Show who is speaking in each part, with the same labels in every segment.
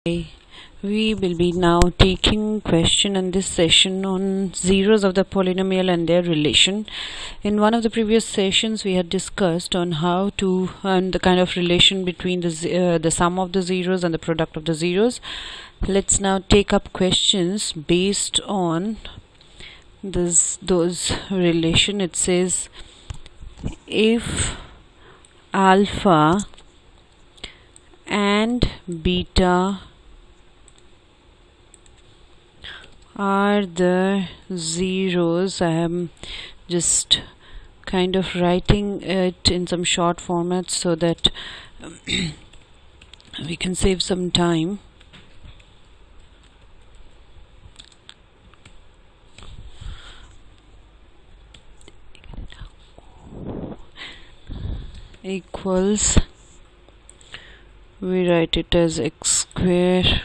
Speaker 1: We will be now taking question in this session on zeros of the polynomial and their relation. In one of the previous sessions we had discussed on how to the kind of relation between the sum of the zeros and the product of the zeros. Let's now take up questions based on those relation. It says if alpha and beta are the zeros. I am just kind of writing it in some short format so that we can save some time. Equals, we write it as x square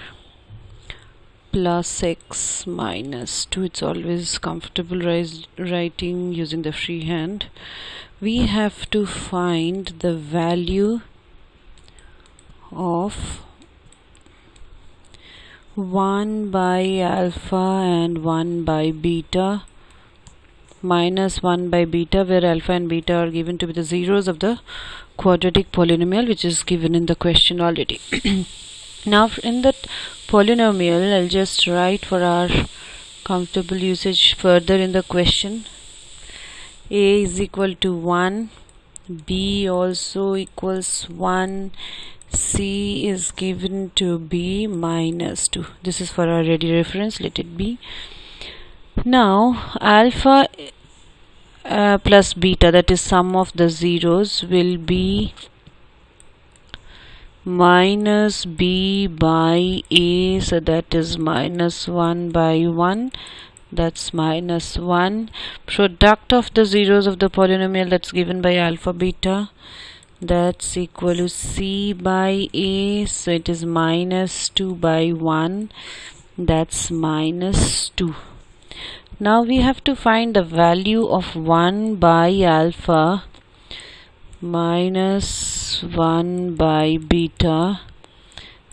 Speaker 1: plus x minus 2. It's always comfortable writing using the freehand. We have to find the value of 1 by alpha and 1 by beta, minus 1 by beta, where alpha and beta are given to be the zeros of the quadratic polynomial, which is given in the question already. Now in that polynomial, I'll just write for our comfortable usage further in the question. A is equal to 1, B also equals 1, C is given to be minus 2. This is for our ready reference, let it be. Now alpha plus beta, that is sum of the zeros, will be minus b by a, so that is minus 1 by 1, that's minus 1. Product of the zeros of the polynomial, that's given by alpha beta, that's equal to c by a, so it is minus 2 by 1, that's minus 2. Now we have to find the value of 1 by alpha minus 1 by beta,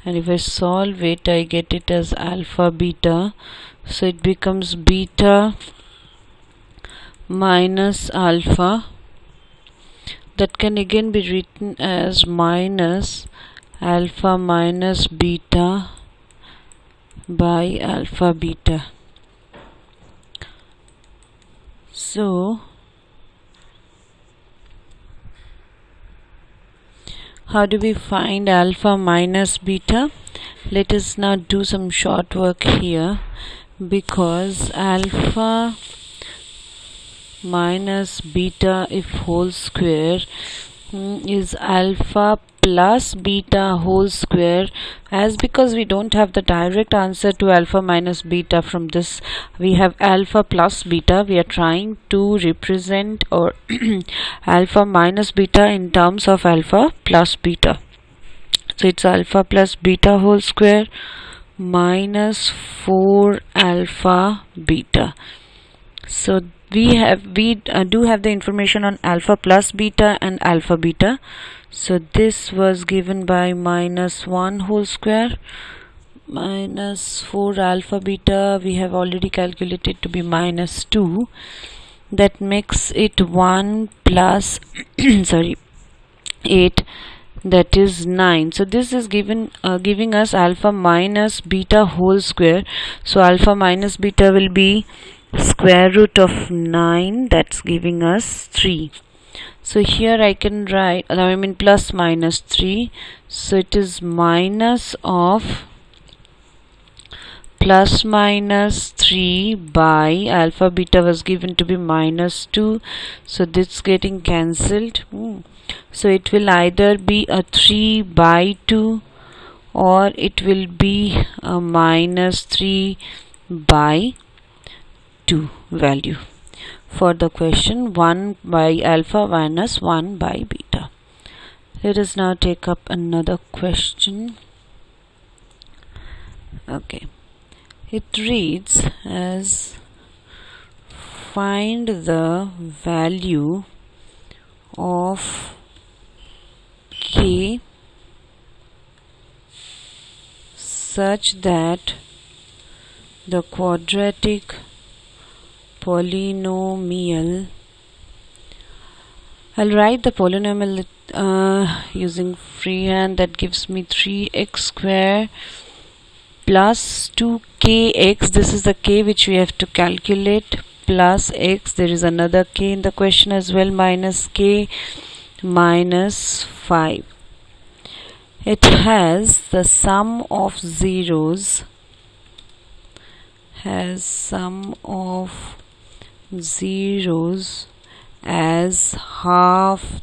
Speaker 1: and if I solve it I get it as alpha beta, so it becomes beta minus alpha. That can again be written as minus alpha minus beta by alpha beta. So how do we find alpha minus beta? Let us now do some short work here, because alpha minus beta if whole square is alpha plus beta whole square. As because we don't have the direct answer to alpha minus beta from this, we have alpha plus beta. We are trying to represent or alpha minus beta in terms of alpha plus beta. So it's alpha plus beta whole square minus 4 alpha beta. So we do have the information on alpha plus beta and alpha beta. So this was given by minus 1 whole square minus 4 alpha beta. We have already calculated to be minus 2. That makes it 1 plus 8, that is 9. So this is giving us alpha minus beta whole square. So alpha minus beta will be square root of 9, that's giving us 3. So here I can write, plus minus 3, so it is minus of plus minus 3 by alpha beta was given to be minus 2, so this getting cancelled. So it will either be a 3 by 2 or it will be a minus 3 by 2 value for the question 1 by alpha minus 1 by beta. Let us now take up another question. Okay, it reads as find the value of k such that the quadratic polynomial, I'll write the polynomial using freehand. That gives me 3x square plus 2kx, this is the k which we have to calculate, plus x, there is another k in the question as well, minus k minus 5. It has the sum of zeros, as half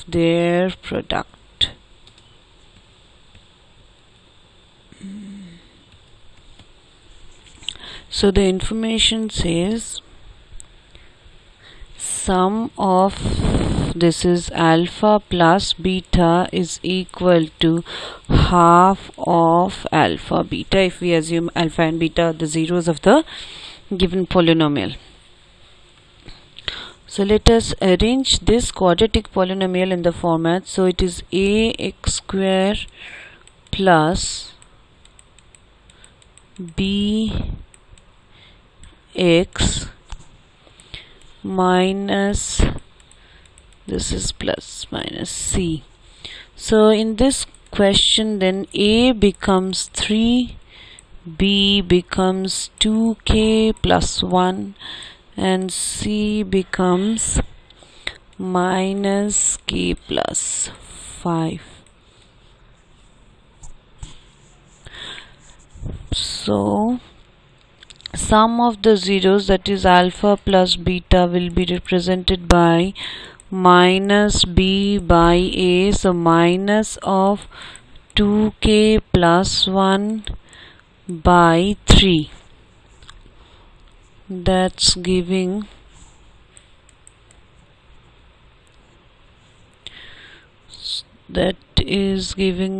Speaker 1: their product. So the information says sum of, this is alpha plus beta, is equal to half of alpha beta, if we assume alpha and beta are the zeros of the given polynomial. So let us arrange this quadratic polynomial in the format. So it is ax square plus bx minus, this is plus minus c. So in this question then a becomes 3, b becomes 2k plus 1, and c becomes minus k plus 5. So sum of the zeros, that is alpha plus beta, will be represented by minus b by a. So minus of 2k plus 1 by 3, that's giving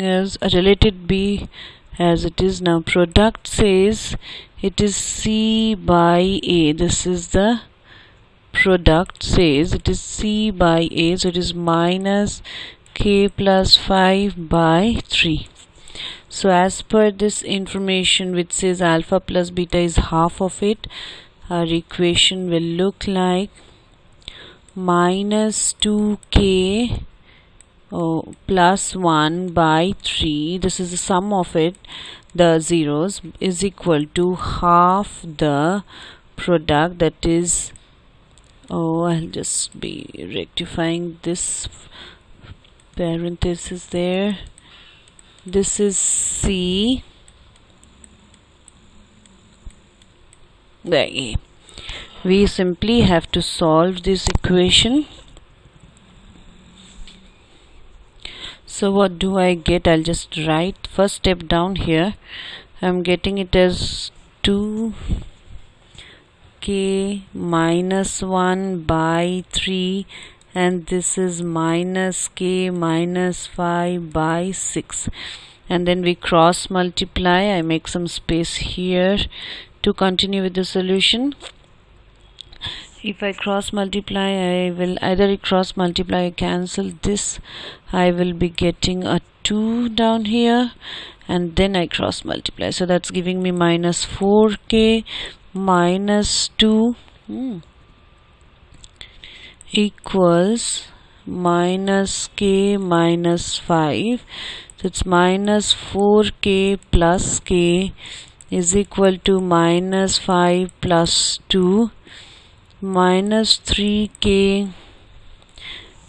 Speaker 1: us a related b as it is now. Product says it is c by a, this is the product, says it is c by a, so it is minus k plus 5 by 3. So as per this information which says alpha plus beta is half of it, our equation will look like minus 2k plus 1 by 3, this is the sum of it, the zeros, is equal to half the product, that is, I'll just be rectifying this parenthesis there, this is c by a. We simply have to solve this equation. So what do I get? I'll just write first step down here. I'm getting it as 2k minus 1 by 3, and this is minus k minus 5 by 6, and then we cross multiply. I make some space here to continue with the solution. If I cross multiply, I will either cross multiply or cancel this. I will be getting a 2 down here, and then I cross multiply. So that's giving me minus 4k minus 2 equals minus k minus 5. So it's minus 4k plus k is equal to minus 5 plus 2. Minus 3k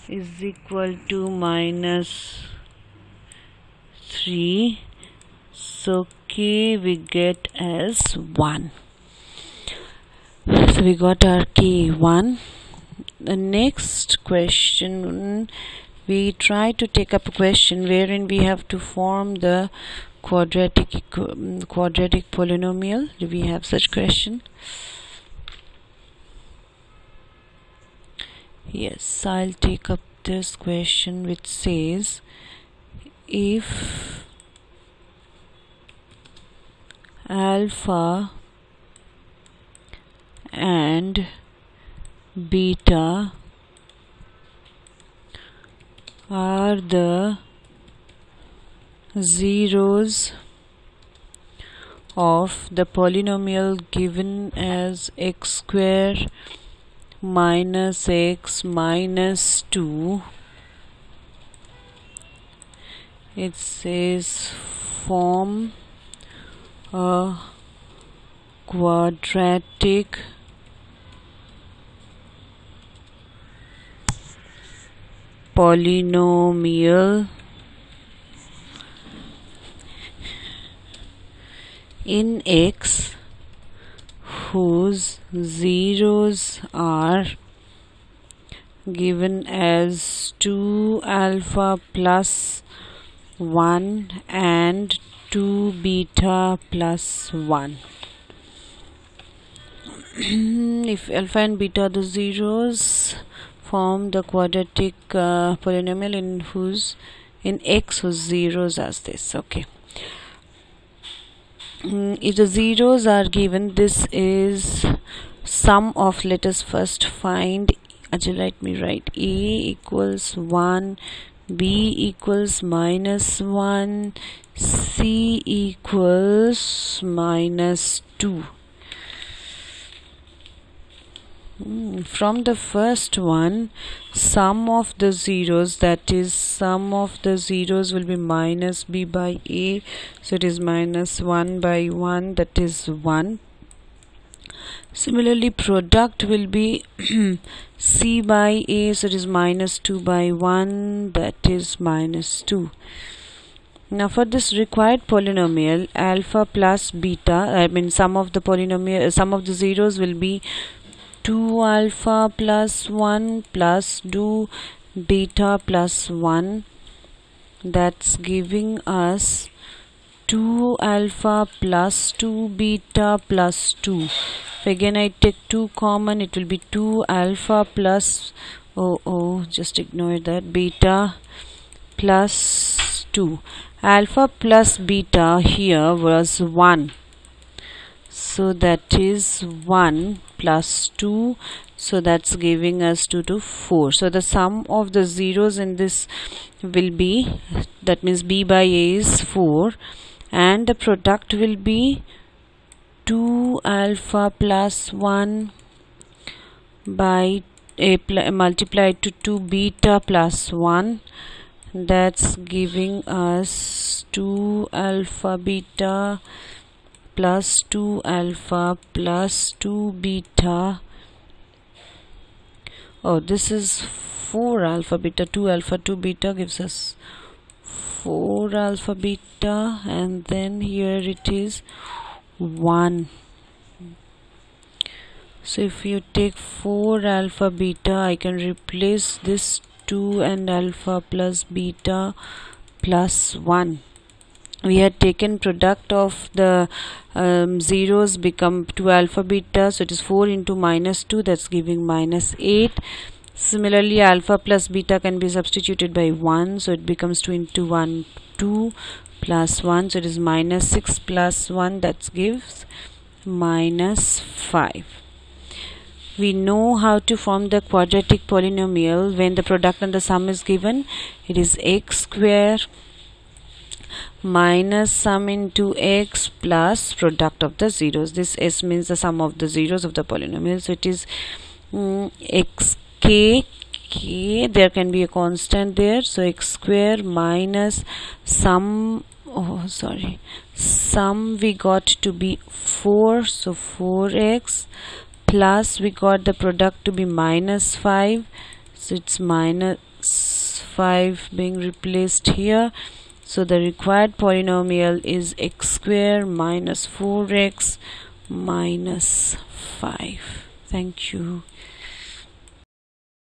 Speaker 1: is equal to minus 3. So k we get as 1. So we got our k 1. The next question, we try to take up a question wherein we have to form the quadratic polynomial. Do we have such question? Yes, I'll take up this question which says if alpha and beta are the zeros of the polynomial given as x square minus x minus 2. It says form a quadratic polynomial in x whose zeros are given as 2 alpha plus 1 and 2 beta plus 1. If alpha and beta are the zeros, form the quadratic polynomial in x whose zeros as this. Okay. If the zeros are given, this is sum of, let us first find, let me write a equals 1, b equals minus 1, c equals minus 2. From the first one, sum of the zeros, that is sum of the zeros will be minus b by a, so it is minus 1 by 1, that is 1. Similarly, product will be c by a, so it is minus 2 by 1, that is minus 2. Now for this required polynomial, alpha plus beta, sum of the zeros will be 2 alpha plus 1 plus 2 beta plus 1, that's giving us 2 alpha plus 2 beta plus 2. If again I take 2 common, it will be 2 alpha plus just ignore that, beta plus 2. Alpha plus beta here was 1, so that is 1 plus 2, so that's giving us 2 to 4. So the sum of the zeros in this will be, that means b by a is 4, and the product will be 2 alpha plus 1 by a multiplied to 2 beta plus 1, that's giving us 2 alpha beta plus 2 alpha plus 2 beta. Oh, this is 4 alpha beta, 2 alpha 2 beta gives us 4 alpha beta, and then here it is 1. So if you take 4 alpha beta, I can replace this 2 and alpha plus beta plus 1. We had taken product of the zeros become 2 alpha beta, so it is 4 into minus 2, that's giving minus 8. Similarly, alpha plus beta can be substituted by 1, so it becomes 2 into 1, 2 plus 1, so it is minus 6 plus 1, that gives minus 5. We know how to form the quadratic polynomial when the product and the sum is given. It is x square minus sum into x plus product of the zeros. This s means the sum of the zeros of the polynomial, so it is xk, there can be a constant there, so x square minus sum we got to be 4, so 4x, plus we got the product to be minus 5, so it's minus 5 being replaced here. So the required polynomial is x square minus 4x minus 5. Thank you.